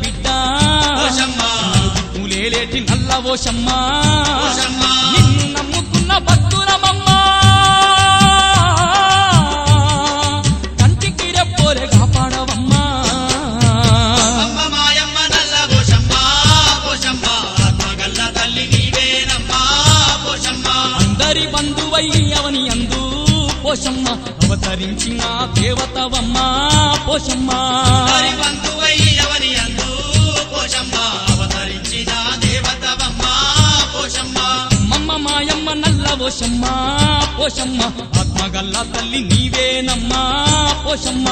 బిడ్డ పూలేలేటి నల్ల ఓషమ్మ నిన్ను నమ్ముకున్న భక్తులమమ్మా కంటికి రెప్పోలే కాపాడవమ్మా అందరి బంధువయ్యవని అందు పోషమ్మ అవతరించిన దేవతవమ్మా పోషమ్మ మమ్మ మాయమ్మ నల్ల పోషమ్మ పోషమ్మ ఆత్మగల్ల తల్లి నీవేనమ్మా పోషమ్మ